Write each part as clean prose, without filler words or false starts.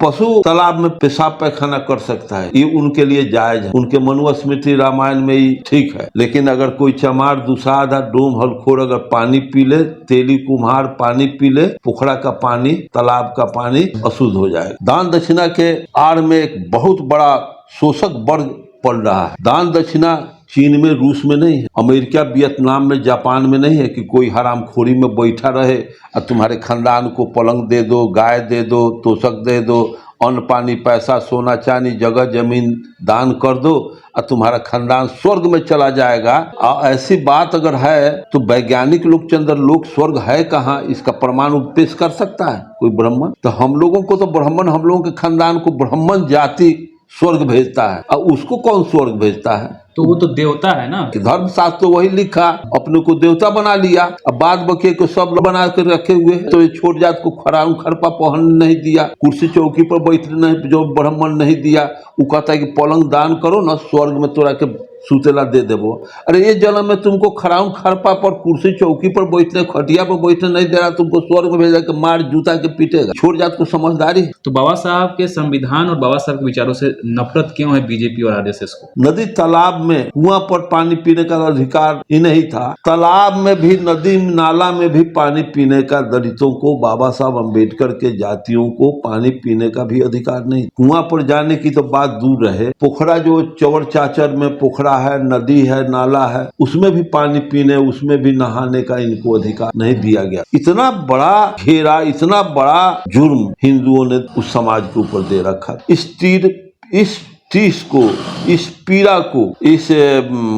पशु तालाब में पेशाब पैखाना कर सकता है, ये उनके लिए जायज है, उनके मनुस्मृति रामायण में ही ठीक है। लेकिन अगर कोई चमार दुसाध डोम हलखोर अगर पानी पी ले, तेली कुम्हार पानी पी ले, पोखरा का पानी, तालाब का पानी अशुद्ध हो जाएगा। दान दक्षिणा के आड़ में एक बहुत बड़ा शोषक वर्ग पड़ रहा है। दान दक्षिणा चीन में, रूस में नहीं है, अमेरिका, वियतनाम में, जापान में नहीं है कि कोई हरामखोरी में बैठा रहे और तुम्हारे खानदान को पलंग दे दो, गाय दे दो, तोशक दे दो, अन्न पानी पैसा सोना चांदी जगह जमीन दान कर दो और तुम्हारा खानदान स्वर्ग में चला जाएगा। और ऐसी बात अगर है तो वैज्ञानिक लोग चंद्रलोक स्वर्ग है कहाँ, इसका प्रमाण पेश कर सकता है कोई ब्राह्मण? तो हम लोगों को तो ब्राह्मण, हम लोगों के खानदान को ब्राह्मण जाति स्वर्ग भेजता है, और उसको कौन स्वर्ग भेजता है? तो वो तो देवता है ना। धर्मशास्त्र तो वही लिखा, अपने को देवता बना लिया, अब बाद बके को सब बना कर रखे हुए। तो ये छोट जात को खराम खरपा पहन नहीं दिया, कुर्सी चौकी पर बैठने नहीं, जो ब्राह्मण नहीं दिया, वो कहता है कि पलंग दान करो ना, स्वर्ग में तोरा के सुतेला दे देवो। अरे ये जन्म में तुमको खराम खरपा पर कुर्सी चौकी पर बैठने, खटिया पर बैठने नहीं दे रहा, तुमको स्वर्ग में भेजा के मार जूता के पीटेगा। छोट जात को समझदारी। तो बाबा साहब के संविधान और बाबा साहब के विचारों से नफरत क्यों है बीजेपी और आरएसएस को? नदी तालाब में कुआं पर पानी पीने का अधिकार ही नहीं था, तालाब में भी, नदी नाला में भी पानी पीने का दलितों को, बाबा साहब अम्बेडकर के जातियों को पानी पीने का भी अधिकार नहीं। कुआं पर जाने की तो बात दूर रहे, पोखरा जो चवर चाचर में पोखरा है, नदी है, नाला है, उसमें भी पानी पीने, उसमें भी नहाने का इनको अधिकार नहीं दिया गया। इतना बड़ा घेरा, इतना बड़ा जुर्म हिंदुओं ने उस समाज के ऊपर दे रखा। इस टीस को, इस पीड़ा को, इस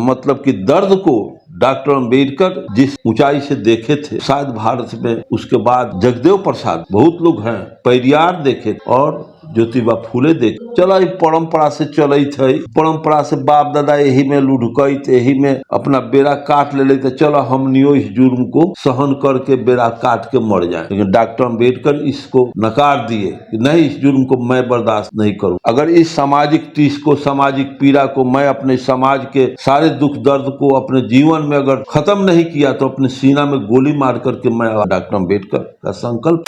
मतलब कि दर्द को डॉक्टर अम्बेडकर जिस ऊंचाई से देखे थे, शायद भारत में उसके बाद जगदेव प्रसाद, बहुत लोग हैं, पेरियार देखे और ज्योतिबा फूले देख। चला परंपरा से चलित है, परंपरा से बाप दादा यही में लुढ़कैत, यही में अपना बेड़ा काट ले लेते, चलो हमनियो इस जुर्म को सहन करके बेड़ा काट के मर जाए। लेकिन डॉक्टर अम्बेडकर इसको नकार दिए कि नहीं, इस जुर्म को मैं बर्दाश्त नहीं करूं। अगर इस सामाजिक टीस को, सामाजिक पीड़ा को मैं अपने समाज के सारे दुख दर्द को अपने जीवन में अगर खत्म नहीं किया तो अपने सीना में गोली मार करके मैं डॉक्टर अम्बेडकर का संकल्प